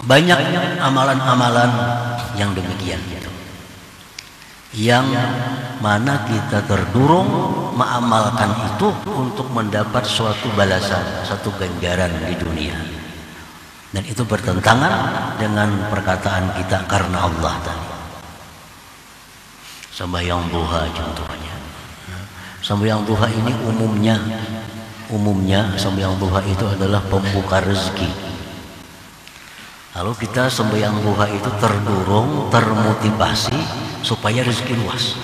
Banyak amalan-amalan yang demikian gitu, yang mana kita terdorong mengamalkan itu untuk mendapat suatu balasan, satu ganjaran di dunia, dan itu bertentangan dengan perkataan kita karena Allah tadi. Sembahyang duha contohnya. Sembahyang duha ini umumnya sembahyang duha itu adalah pembuka rezeki. Lalu kita sembahyang duha itu terdorong, termotivasi supaya rezeki luas.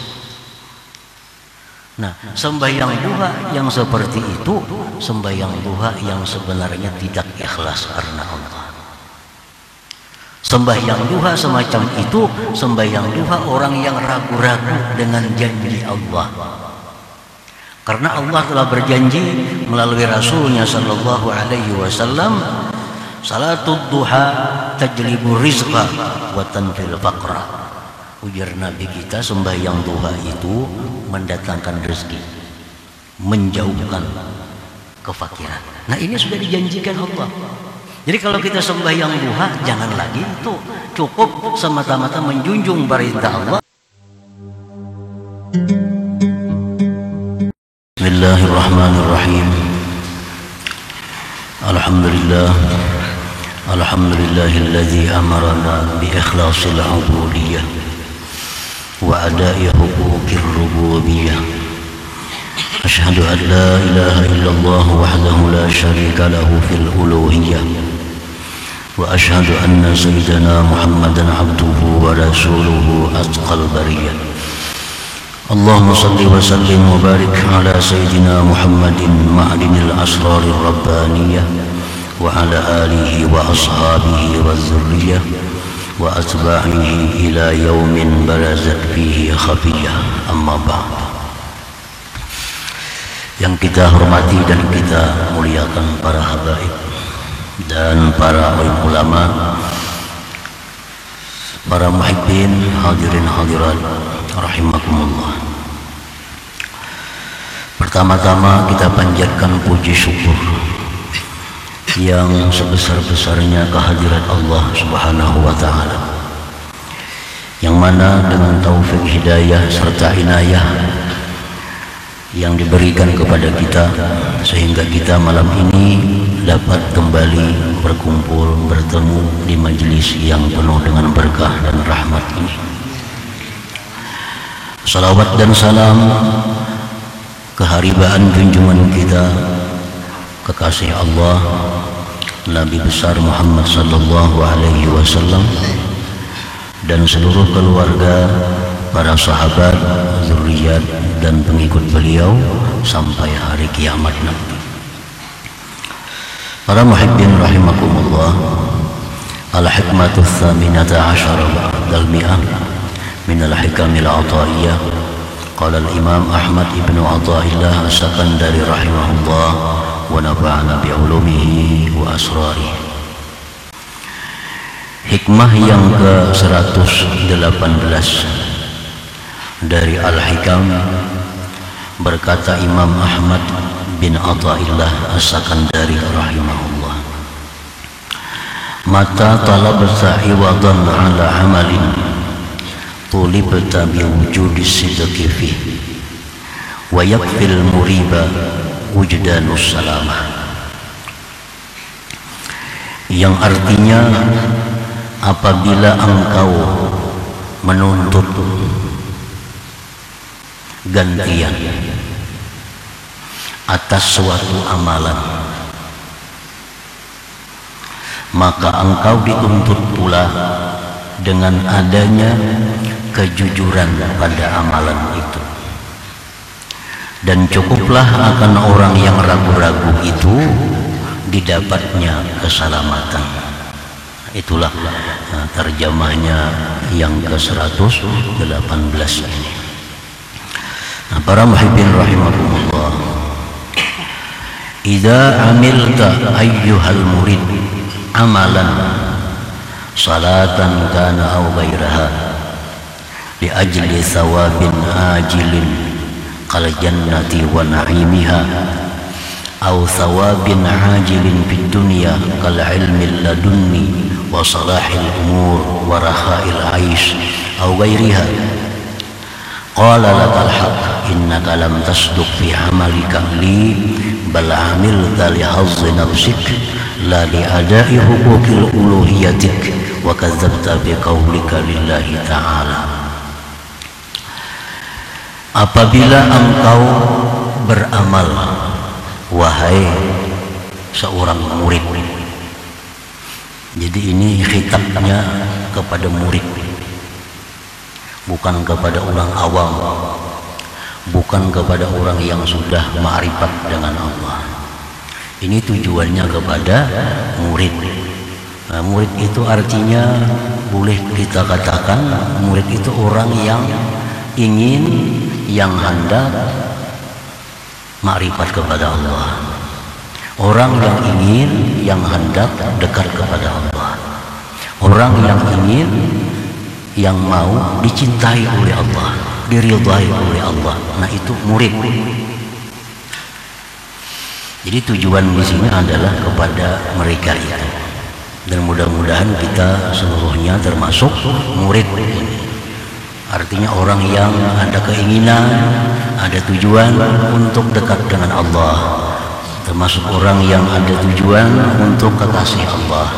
Nah, sembahyang duha yang seperti itu sembahyang duha yang sebenarnya tidak ikhlas karena Allah. Sembahyang duha semacam itu sembahyang duha orang yang ragu-ragu dengan janji Allah. Karena Allah telah berjanji melalui Rasulnya Sallallahu Alaihi Wasallam, salatul duha tajlibu rizqa wa tanfil faqra. Ujar Nabi kita, sembahyang duha itu mendatangkan rezeki, menjauhkan kefakiran. Nah, ini sudah dijanjikan Allah. Jadi kalau kita sembahyang duha, jangan lagi itu cukup semata-mata menjunjung perintah Allah. Bismillahirrahmanirrahim. Alhamdulillah. Alhamdulillahilladzi amarana bi ikhlasil ubudiyyah wa ada'i huquqir rububiyyah. Asyhadu an la ilaha illallah wahdahu la syarika lahu fil uluhiyyah. Wa asyhadu anna sayyidana Muhammadan abduhu wa rasuluhu atqal bariyah. Allahumma salli wa sallim wa barik ala sayyidina Muhammadin ma'dinil asrarir rabbaniyah wa ala alihi wa ashabihi wa dzurriyyah wa atba'ihi ila yaumin barazat fihi khafiyah. Amma ba'd. Yang kita hormati dan kita muliakan para habaib dan para ulama, para muhibbin, hadirin hadirat rahimakumullah. Pertama-tama kita panjatkan puji syukur yang sebesar-besarnya kehadirat Allah Subhanahu wa taala, yang mana dengan taufik hidayah serta inayah yang diberikan kepada kita, sehingga kita malam ini dapat kembali berkumpul, bertemu di majelis yang penuh dengan berkah dan rahmat ini. Salawat dan salam keharibaan junjungan kita, kekasih Allah, Nabi besar Muhammad sallallahu alaihi wasallam, dan seluruh keluarga, para sahabat, zuriat dan pengikut beliau sampai hari kiamat nanti. Para muhibbin rahimakumullah, al-hikmatu tsaminata asyara ba'dal mi'ah min al-hikamil ataiyah. Qala al-imam Ahmad ibn Athaillah as-Sakandari rahimahullah wa nafa'ana bi ulumihi wa asrarihi. Hikmah yang ke-118 dari Al-Hikam, berkata Imam Ahmad bin Athaillah as-Sakandari rahimahullah, mata talabta iwadan ala amalin tulibta biwujudis sidqi fih wa yakfil muriba wujdanus salamah. Yang artinya, apabila engkau menuntut gantian atas suatu amalan, maka engkau dituntut pula dengan adanya kejujuran pada amalan itu. Dan cukuplah akan orang yang ragu-ragu itu didapatnya keselamatan. Itulah terjemahnya yang ke-118 ini. Nah, para muhibbin rahimakumullah, idza amilta ayyuhal murid amalan salatan kana aw ghairaha li ajli thawabin ajilin qal jannati wa na'imiha aw thawabin ajilin fid dunya kal ilmi ladunni wa salahil umur wa rakha'il 'aish aw ghairiha. Qala lakal haqq innaka lam tasduq fi 'amalika li bal 'amilta li hazzi nafsik la li ada'i huquqil uluhiyatik wa kadzdzabta bi qaulika lillahi ta'ala. Apabila engkau beramal, wahai seorang murid. Jadi ini khitabnya kepada murid, bukan kepada orang awam, bukan kepada orang yang sudah ma'rifat dengan Allah. Ini tujuannya kepada murid. Nah, murid itu artinya boleh kita katakan murid itu orang yang ingin, yang hendak ma'rifat kepada Allah, orang yang ingin, yang hendak dekat kepada Allah, orang yang ingin, yang mau dicintai oleh Allah, diridhai oleh Allah. Nah, itu murid. Jadi tujuan di sini adalah kepada mereka itu, dan mudah-mudahan kita seluruhnya termasuk murid. Artinya orang yang ada keinginan, ada tujuan untuk dekat dengan Allah, termasuk orang yang ada tujuan untuk kekasih Allah.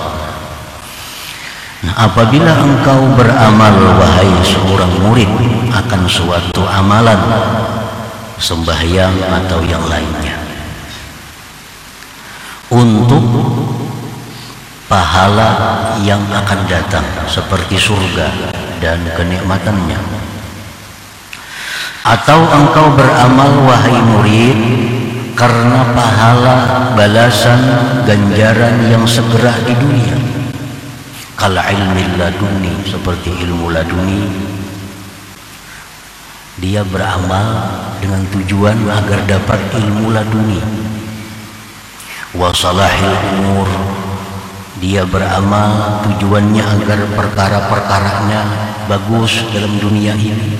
Nah, apabila engkau beramal, wahai seorang murid, akan suatu amalan, sembahyang atau yang lainnya, untuk pahala yang akan datang seperti surga dan kenikmatannya, atau engkau beramal, wahai murid, karena pahala, balasan, ganjaran yang segera di dunia, kal ilmi laduni, seperti ilmu laduni. Dia beramal dengan tujuan agar dapat ilmu laduni. Wa salahil umur, dia beramal tujuannya agar perkara-perkaranya bagus dalam dunia ini.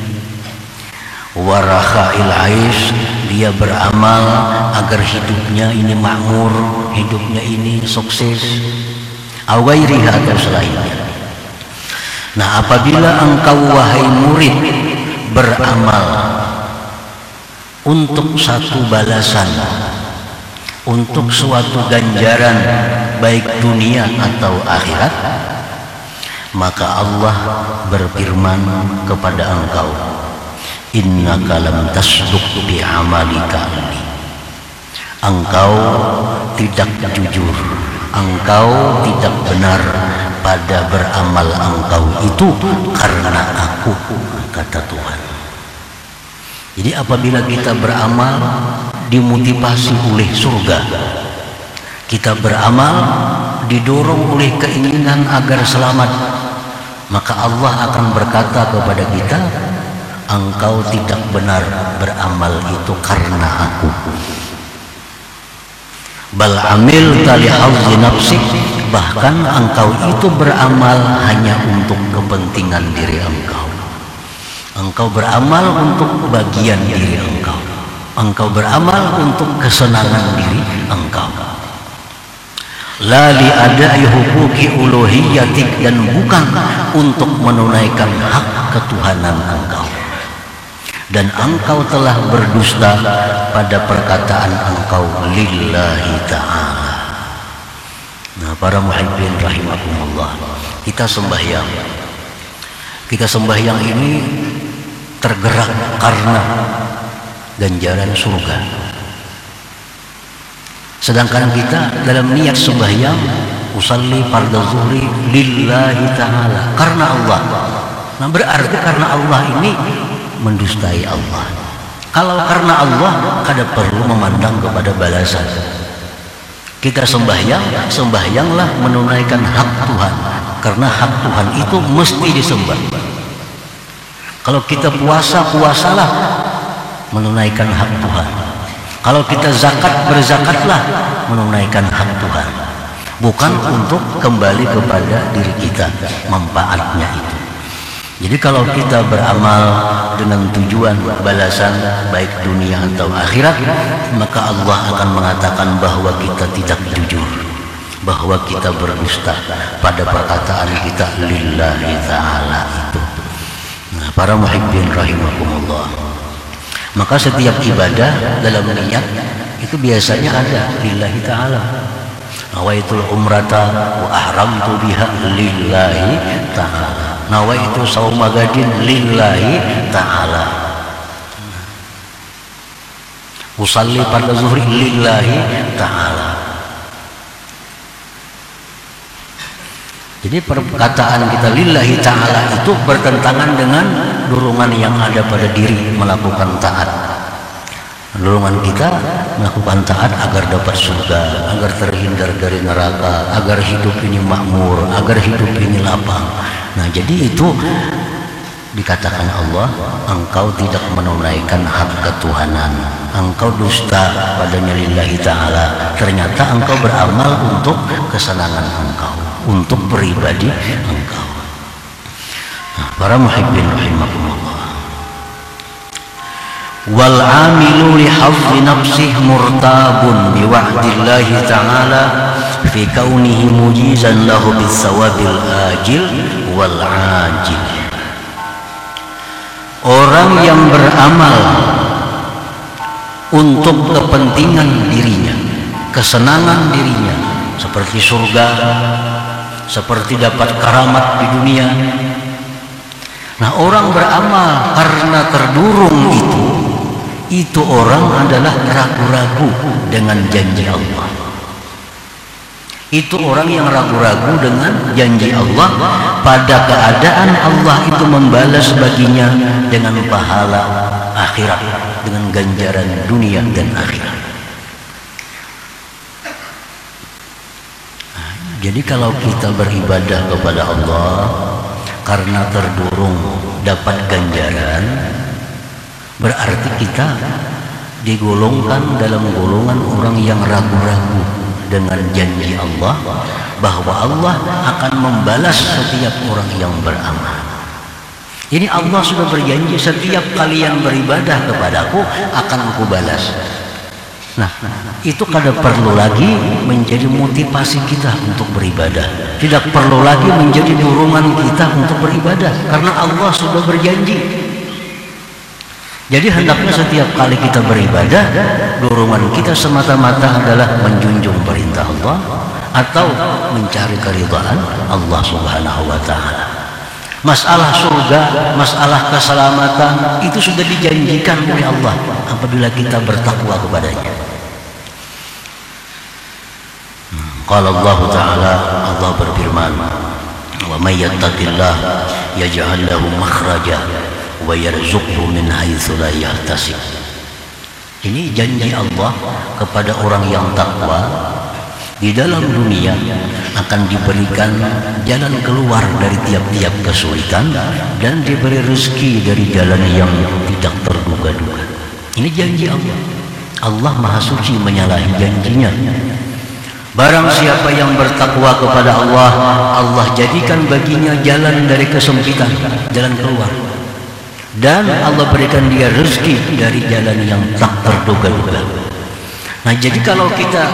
Wa rakha'il 'aish, dia beramal agar hidupnya ini makmur, hidupnya ini sukses. Aw ghairiha, atau selainnya. Nah, apabila engkau, wahai murid, beramal untuk satu balasan, untuk suatu ganjaran, baik dunia atau akhirat, maka Allah berfirman kepada engkau, innaka lam tasduq bi amalika, engkau tidak jujur, engkau tidak benar pada beramal engkau itu karena aku, kata Tuhan. Jadi apabila kita beramal dimotivasi oleh surga, kita beramal didorong oleh keinginan agar selamat, maka Allah akan berkata kepada kita, engkau tidak benar beramal itu karena aku. Bal amil tali hazzi nafsik, bahkan engkau itu beramal hanya untuk kepentingan diri engkau. Engkau beramal untuk bagian diri engkau. Engkau beramal untuk kesenangan diri engkau. La li ada'i huquqi uluhiyatik, dan bukan untuk menunaikan hak ketuhanan engkau. Dan engkau telah berdusta pada perkataan engkau lillahi ta'ala. Nah, para muhibbin rahimakumullah, kita sembahyang ini tergerak karena ganjaran surga. Sedangkan kita dalam niat sembahyang, usalli fardhu zuhri lillahi ta'ala, karena Allah. Nah, berarti karena Allah ini mendustai Allah. Kalau karena Allah, kada perlu memandang kepada balasan. Kita sembahyanglah menunaikan hak Tuhan, karena hak Tuhan itu mesti disembah. Kalau kita puasalah menunaikan hak Tuhan. Kalau kita berzakatlah menunaikan hak Tuhan. Bukan untuk kembali kepada diri kita, manfaatnya itu. Jadi kalau kita beramal dengan tujuan balasan baik dunia atau akhirat, maka Allah akan mengatakan bahwa kita tidak jujur, bahwa kita berdusta pada perkataan kita lillahi ta'ala itu. Nah, para muhibbin rahimakumullah, maka setiap ibadah dalam niat itu biasanya ada lillahi ta'ala. Nawaitul umrata wa ahramtu biha lillahi ta'ala, nawaitu sauma gadin lillahi ta'ala, usalli pada zuhri lillahi ta'ala. Jadi perkataan kita lillahi ta'ala itu bertentangan dengan dorongan yang ada pada diri melakukan taat. Dorongan kita melakukan taat agar dapat surga, agar terhindar dari neraka, agar hidup ini makmur, agar hidup ini lapang. Nah, jadi itu dikatakan Allah, engkau tidak menunaikan hak ketuhanan, engkau dusta padanya lillahi ta'ala. Ternyata engkau beramal untuk kesenangan engkau, untuk pribadi engkau. Nah, para muhibbin rahimakumullah, wal amilu li hafzi nafsih murtabun bi wa'dillahi ta'ala fi kaunihi mujizan lahu bis sawabil ajil wal ajil. Orang yang beramal untuk kepentingan dirinya, kesenangan dirinya, seperti surga, seperti dapat karamat di dunia. Nah, orang beramal karena terdurung itu orang adalah ragu-ragu dengan janji Allah. Itu orang yang ragu-ragu dengan janji Allah, pada keadaan Allah itu membalas baginya dengan pahala akhirat, dengan ganjaran dunia dan akhirat. Nah, jadi kalau kita beribadah kepada Allah karena terdorong dapat ganjaran, berarti kita digolongkan dalam golongan orang yang ragu-ragu dengan janji Allah bahwa Allah akan membalas setiap orang yang beramal. Ini Allah sudah berjanji, setiap kalian beribadah kepadaku akan aku balas. Nah, itu kada perlu lagi menjadi motivasi kita untuk beribadah, tidak perlu lagi menjadi dorongan kita untuk beribadah, karena Allah sudah berjanji. Jadi hendaknya setiap kali kita beribadah, dorongan kita semata-mata adalah menjunjung perintah Allah atau mencari keridhaan Allah Subhanahu wa ta'ala. Masalah surga, masalah keselamatan itu sudah dijanjikan oleh Allah apabila kita bertakwa kepadanya. Qala Allah Ta'ala, Allah berfirman, wa may yattaqillah yaj'al lahu makhraja wa yarzuqhu min haitsu la yahtasib. Ini janji Allah kepada orang yang takwa, di dalam dunia akan diberikan jalan keluar dari tiap-tiap kesulitan dan diberi rezeki dari jalan yang tidak terduga-duga. Ini janji Allah. Allah Maha Suci menyalahi janjinya. Barang siapa yang bertakwa kepada Allah, Allah jadikan baginya jalan dari kesempitan, jalan keluar. Dan Allah berikan dia rezeki dari jalan yang tak terduga-duga. Nah, jadi kalau kita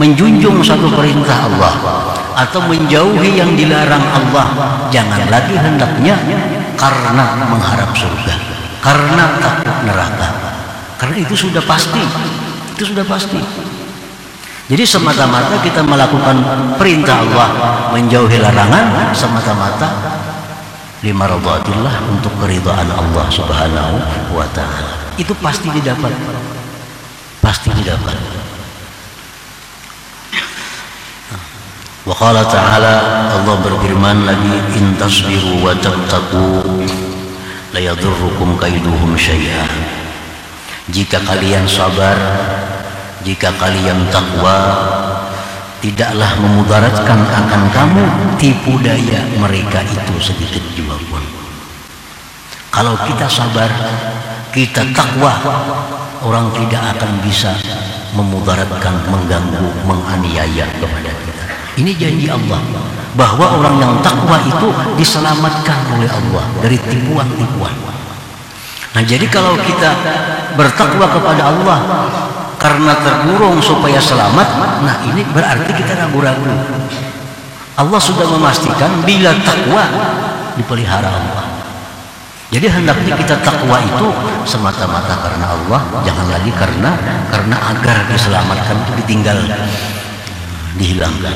menjunjung satu perintah Allah atau menjauhi yang dilarang Allah, jangan lagi hendaknya karena mengharap surga, karena takut neraka, karena itu sudah pasti, itu sudah pasti. Jadi semata-mata kita melakukan perintah Allah, menjauhi larangan semata-mata lima radhatillah, untuk keridhaan Allah Subhanahu wa ta'ala. Itu pasti didapat, pasti didapat. Wa qala ta'ala, Allah berfirman lagi, in tasbiru wa tattaqu la yadurrukum kaiduhum syai'a. Jika kalian sabar, jika kalian takwa, tidaklah memudaratkan akan kamu tipu daya mereka itu sedikit juga pun. Kalau kita sabar, kita takwa, orang tidak akan bisa memudaratkan, mengganggu, menganiaya kepada kita. Ini janji Allah bahwa orang yang takwa itu diselamatkan oleh Allah dari tipuan-tipuan. Nah, jadi kalau kita bertakwa kepada Allah, karena terdorong supaya selamat, nah ini berarti kita ragu-ragu. Allah sudah memastikan bila takwa dipelihara Allah. Jadi hendaknya kita takwa itu semata-mata karena Allah, jangan lagi karena agar diselamatkan itu ditinggal, dihilangkan.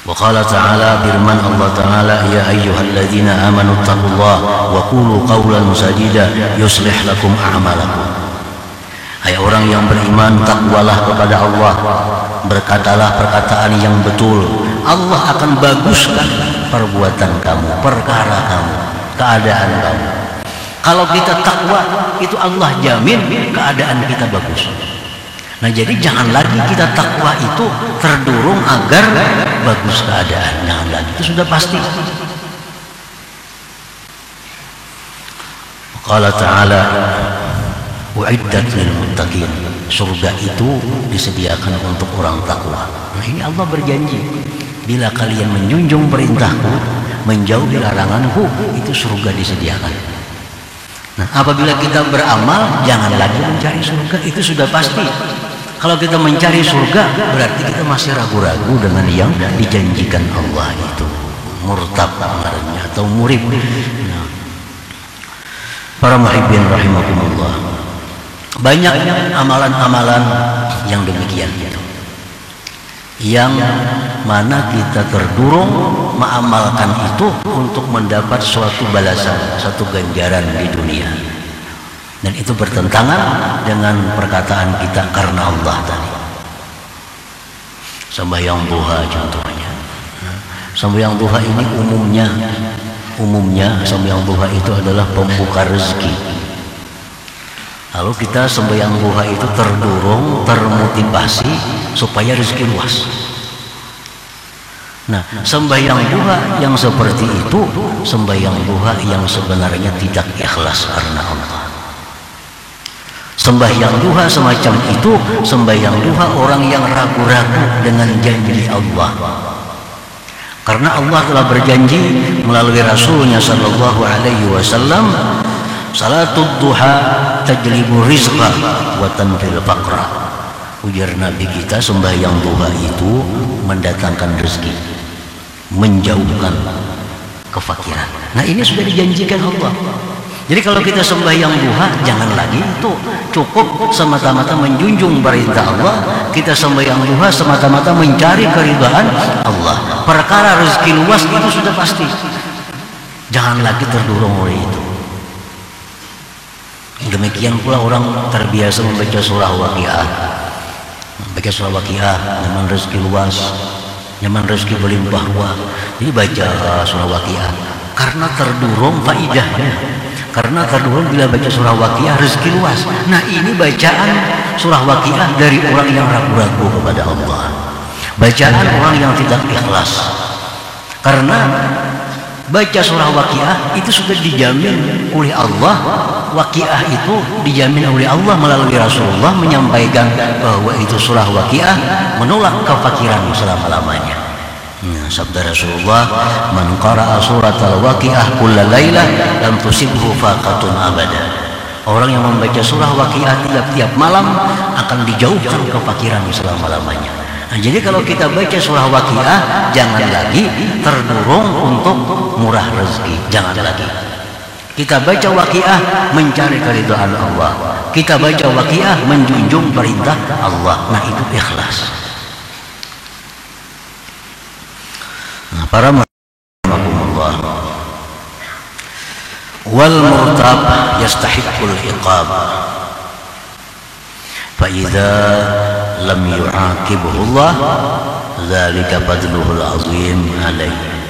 Wa qala ta'ala, firman Allah Ta'ala, ya ayyuhalladzina amanu taqullaha wa qulu qawlan sadida yuslih lakum a'malakum. Hai orang yang beriman, takwalah kepada Allah, berkatalah perkataan yang betul, Allah akan baguskan perbuatan kamu, perkara kamu, keadaan kamu. Kalau kita takwa, itu Allah jamin keadaan kita bagus. Nah jadi jangan lagi kita takwa itu terdorong agar bagus keadaan, jangan lagi, itu sudah pasti. Qala ta'ala, uiddat lil muttaqin, surga itu disediakan untuk orang takwa. Nah ini Allah berjanji, bila kalian menjunjung perintahku, menjauhi laranganku, itu surga disediakan. Nah apabila kita beramal, jangan lagi mencari surga, itu sudah pasti. Kalau kita mencari surga, berarti kita masih ragu-ragu dengan yang dijanjikan Allah itu, murtab namanya atau murib. Nah, para muhibbin rahimakumullah, banyak amalan-amalan yang demikian itu, yang mana kita terdorong mengamalkan itu untuk mendapat suatu balasan, suatu ganjaran di dunia, dan itu bertentangan dengan perkataan kita karena Allah tadi. Sembahyang duha contohnya. Sembahyang duha ini umumnya sembahyang duha itu adalah pembuka rezeki. Lalu kita sembahyang duha itu terdorong, termotivasi supaya rezeki luas. Nah, sembahyang duha yang seperti itu, sembahyang duha yang sebenarnya tidak ikhlas karena Allah. Sembahyang duha semacam itu, sembahyang duha orang yang ragu-ragu dengan janji Allah. Karena Allah telah berjanji melalui Rasulnya Sallallahu Alaihi Wasallam, salatul duha tajlibu rizqa wa tanfil faqra. Ujar Nabi kita, sembahyang duha itu mendatangkan rezeki, menjauhkan kefakiran. Nah ini sudah dijanjikan Allah. Jadi kalau kita sembahyang duha, jangan lagi itu cukup semata-mata menjunjung perintah Allah. Kita sembahyang duha semata-mata mencari keridhaan Allah. Perkara rezeki luas itu sudah pasti. Jangan lagi terdorong oleh itu. Demikian pula orang terbiasa membaca surah Waqiah. Baca surah Waqiah, nyaman rezeki luas, nyaman rezeki berlimpah ruah. Jadi baca surah Waqiah karena terdorong faidahnya. Karena terdorong bila baca surah Waqiah rezeki luas. Nah ini bacaan surah Waqiah dari orang yang ragu-ragu kepada Allah, bacaan orang yang tidak ikhlas. Karena baca surah Waqiah itu sudah dijamin oleh Allah. Waqiah itu dijamin oleh Allah melalui Rasulullah menyampaikan bahwa itu surah Waqiah menolak kefakiran selama-lamanya. Nah, sabda Rasulullah, man qara'a suratal Waqiah kulla lailah lam tusibhu faqatun abada. Orang yang membaca surah Waqiah tiap-tiap malam akan dijauhkan kefakiran selama-lamanya. Nah, jadi kalau kita baca surah Waqiah, jangan lagi terdorong untuk murah rezeki, jangan lagi. Kita baca Waqiah mencari keridhaan Allah. Kita baca Waqiah menjunjung perintah Allah. Nah, itu ikhlas. Nah, para rahimakumullah, wal murtab yastahiqqul iqab fa idza lam yu'aqibhu Allah dzalika fadluhul azim alaihi.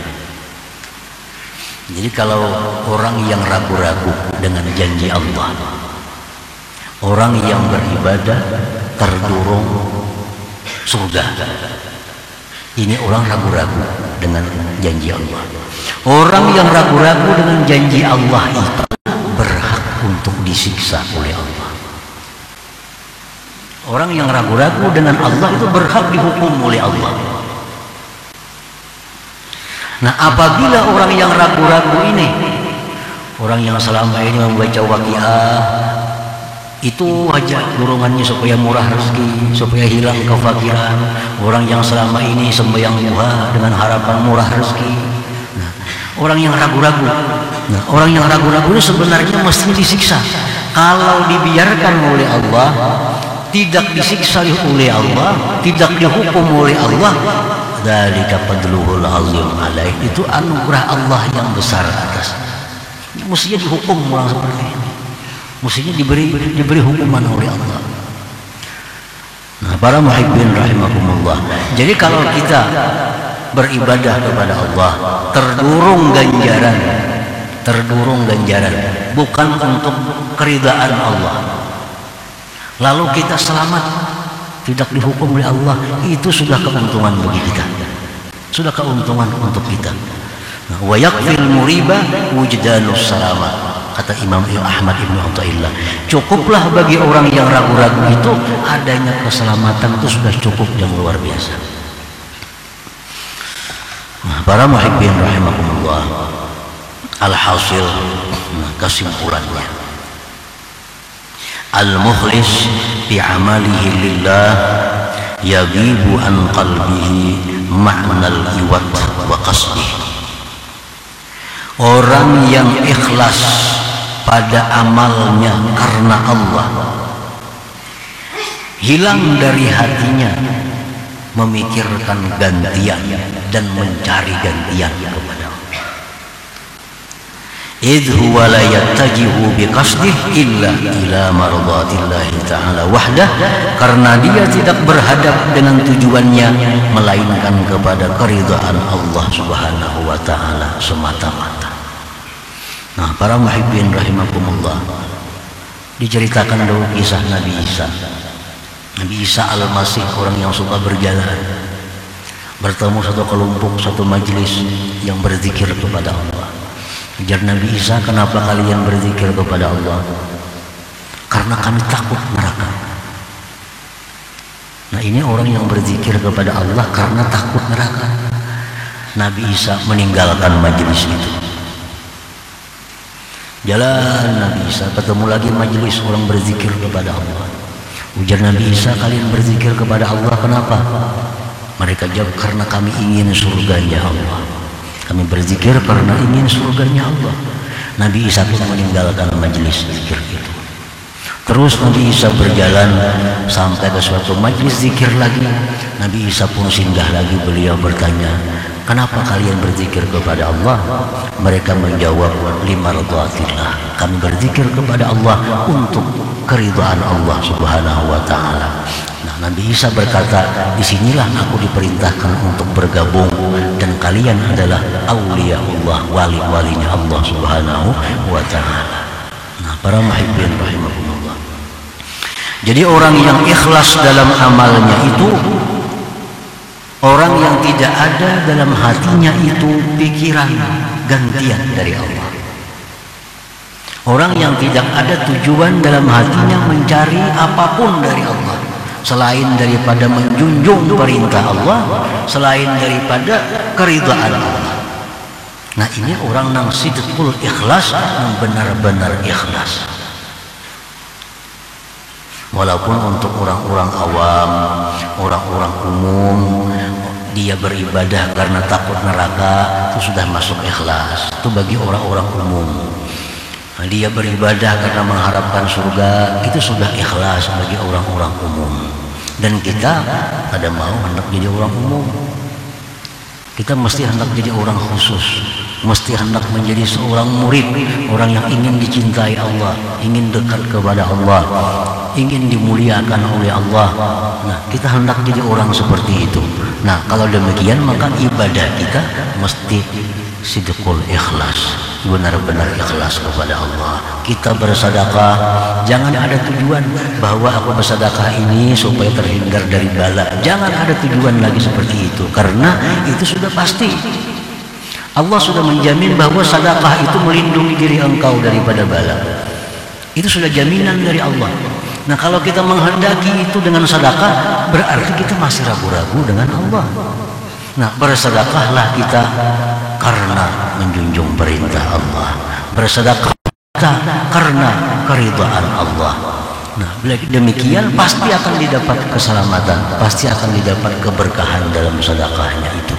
Jadi kalau orang yang ragu-ragu dengan janji Allah, orang yang beribadah terdorong surga, ini orang ragu-ragu dengan janji Allah. Orang yang ragu-ragu dengan janji Allah itu berhak untuk disiksa oleh Allah. Orang yang ragu-ragu dengan Allah itu berhak dihukum oleh Allah. Nah, apabila orang yang ragu-ragu ini, orang yang selama ini membaca Waqiah Itu aja dorongannya supaya murah rezeki, supaya hilang kefakiran. Orang yang selama ini sembahyang duha dengan harapan murah rezeki. Nah, orang yang ragu-ragu. Nah, orang yang ragu-ragu itu sebenarnya mestinya disiksa. Kalau dibiarkan oleh Allah, tidak disiksa oleh Allah, tidak dihukum oleh Allah, dzalika fadluhul azim alaih, itu anugerah Allah yang besar atas. Mestinya dihukum orang seperti ini. Mestinya diberi hukuman oleh Allah. Nah, para muhibbin rahimakumullah. Jadi kalau kita beribadah kepada Allah, terdurung ganjaran, bukan untuk keridaan Allah. Lalu kita selamat, tidak dihukum oleh Allah, itu sudah keuntungan bagi kita. Sudah keuntungan untuk kita. Nah, wa yakfil muriba wujdanus salamat. Kata Imam Ahmad Ibn Athaillah, cukuplah bagi orang yang ragu-ragu itu adanya keselamatan, itu sudah cukup yang luar biasa. Nah, para muhibbin rahimakumullah, alhasil, kesimpulannya, al-mukhlis fi amalihi lillah yagibu an qalbihi ma'nal iwat wa qasdihi. Orang yang ikhlas pada amalnya karena Allah, hilang dari hatinya memikirkan gantian dan mencari gantian kepada Allah. Idh huwa la yattajihu biqasdih illa ila mardatillahi ta'ala wahdah, karena dia tidak berhadap dengan tujuannya melainkan kepada keridhaan Allah subhanahu wa ta'ala semata-mata. Nah, para muhibbin rahimakumullah, diceritakan dulu kisah Nabi Isa. Nabi Isa al-Masih, orang yang suka berjalan, bertemu satu kelompok, satu majelis yang berzikir kepada Allah. Ujar Nabi Isa, kenapa kalian berzikir kepada Allah? Karena kami takut neraka. Nah, ini orang yang berzikir kepada Allah karena takut neraka. Nabi Isa meninggalkan majelis itu. Jalan Nabi Isa, ketemu lagi majelis orang berzikir kepada Allah. Ujar Nabi Isa, kalian berzikir kepada Allah kenapa? Mereka jawab, karena kami ingin surganya Allah. Kami berzikir karena ingin surganya Allah. Nabi Isa pun meninggalkan majelis zikir itu. Terus Nabi Isa berjalan sampai ke suatu majelis zikir lagi. Nabi Isa pun singgah lagi, beliau bertanya, kenapa kalian berzikir kepada Allah? Mereka menjawab, limardhatillah. Kami berzikir kepada Allah untuk keridhaan Allah subhanahu wa ta'ala. Nah, Nabi Isa berkata, disinilah aku diperintahkan untuk bergabung, dan kalian adalah awliya Allah, wali-walinya Allah subhanahu wa ta'ala. Nah, para muhibbin rahimahumullah, jadi orang yang ikhlas dalam amalnya itu orang yang tidak ada dalam hatinya itu pikiran gantian dari Allah. Orang yang tidak ada tujuan dalam hatinya mencari apapun dari Allah selain daripada menjunjung perintah Allah, selain daripada keridhaan Allah. Nah, ini orang yang sidqul ikhlas, yang benar-benar ikhlas. Walaupun untuk orang-orang awam, orang-orang umum, dia beribadah karena takut neraka, itu sudah masuk ikhlas. Itu bagi orang-orang umum. Nah, dia beribadah karena mengharapkan surga, itu sudah ikhlas bagi orang-orang umum. Dan kita pada mau hendak jadi orang umum. Kita mesti hendak jadi orang khusus, mesti hendak menjadi seorang murid, orang yang ingin dicintai Allah, ingin dekat kepada Allah, ingin dimuliakan oleh Allah. Nah, kita hendak jadi orang seperti itu. Nah, kalau demikian maka ibadah kita mesti sidqul ikhlas, benar-benar ikhlas kepada Allah. Kita bersedekah jangan ada tujuan bahwa aku bersedekah ini supaya terhindar dari bala. Jangan ada tujuan lagi seperti itu, karena itu sudah pasti Allah sudah menjamin bahwa sedekah itu melindungi diri engkau daripada bala. Itu sudah jaminan dari Allah. Nah, kalau kita menghendaki itu dengan sedekah, berarti kita masih ragu-ragu dengan Allah. Nah, bersedekahlah kita karena menjunjung perintah Allah. Bersedekah kita karena keridhaan Allah. Nah, demikian pasti akan didapat keselamatan, pasti akan didapat keberkahan dalam sedekahnya itu.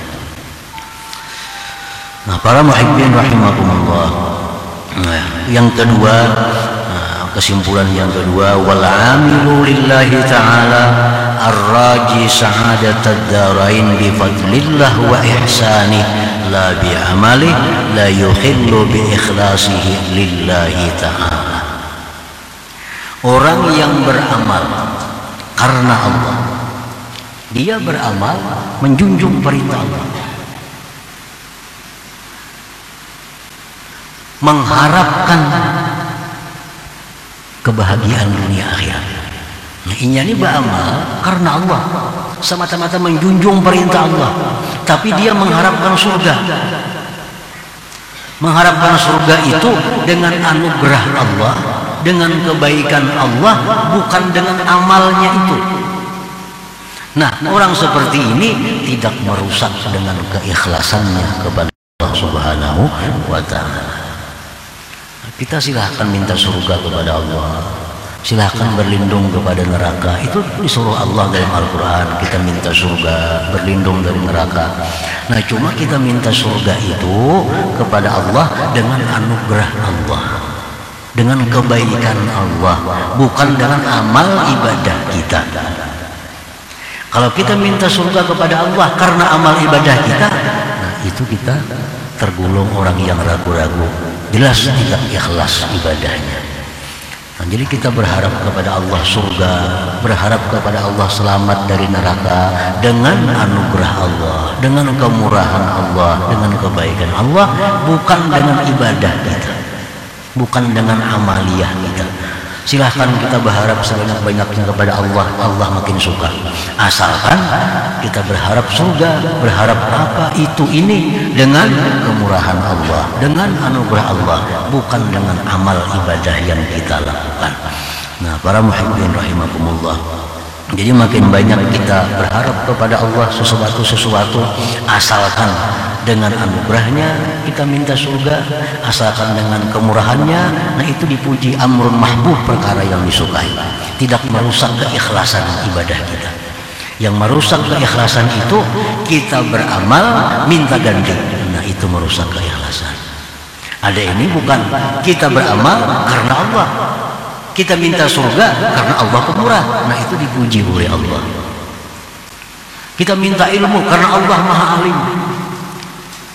Nah, para muhibbin rahimakumullah. Nah, yang kedua, kesimpulan yang kedua, wal amilu lillahi ta'ala ar-raji sa'adatad darain bi fadlillah wa ihsanih la bi amalih la yuhillu bi ikhlasihi lillahi ta'ala. Orang yang beramal karena Allah, dia beramal menjunjung perintah Allah, mengharapkan kebahagiaan dunia akhirat. Nah, ini beramal karena Allah, semata-mata menjunjung perintah Allah, tapi dia mengharapkan surga. Mengharapkan surga itu dengan anugerah Allah, dengan kebaikan Allah, bukan dengan amalnya itu. Nah, orang seperti ini tidak merusak dengan keikhlasannya kepada Allah Subhanahu wa ta'ala. Kita silahkan minta surga kepada Allah, silahkan berlindung kepada neraka. Itu disuruh Allah dalam Al-Quran. Kita minta surga, berlindung dari neraka. Nah, cuma kita minta surga itu kepada Allah dengan anugerah Allah, dengan kebaikan Allah, bukan dengan amal ibadah kita. Kalau kita minta surga kepada Allah karena amal ibadah kita, nah itu kita tergolong orang yang ragu-ragu, jelas tidak ikhlas ibadahnya. Nah, jadi kita berharap kepada Allah surga, berharap kepada Allah selamat dari neraka dengan anugerah Allah, dengan kemurahan Allah, dengan kebaikan Allah, bukan dengan ibadah kita, bukan dengan amaliyah kita. Silahkan kita berharap sebanyak-banyaknya kepada Allah, Allah makin suka. Asalkan kita berharap surga, berharap apa itu ini dengan kemurahan Allah, dengan anugerah Allah, bukan dengan amal ibadah yang kita lakukan. Nah, para muhibbin rahimakumullah, jadi makin banyak kita berharap kepada Allah sesuatu asalkan dengan anugerahnya kita minta surga, asalkan dengan kemurahannya, nah itu dipuji, amrun mahbub, perkara yang disukai, tidak merusak keikhlasan ibadah kita. Yang merusak keikhlasan itu kita beramal minta ganti, nah itu merusak keikhlasan. Ada ini bukan kita beramal karena Allah, kita minta surga karena Allah pemurah, nah itu dipuji oleh Allah. Kita minta ilmu karena Allah maha alim,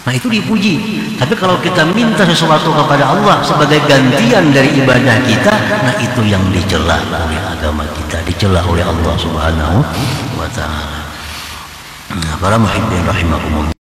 nah itu dipuji. Tapi kalau kita minta sesuatu kepada Allah sebagai gantian dari ibadah kita, nah itu yang dicela oleh agama kita, dicela oleh Allah Subhanahu wa ta'ala. Nah, para muhibbin rahimakumullah.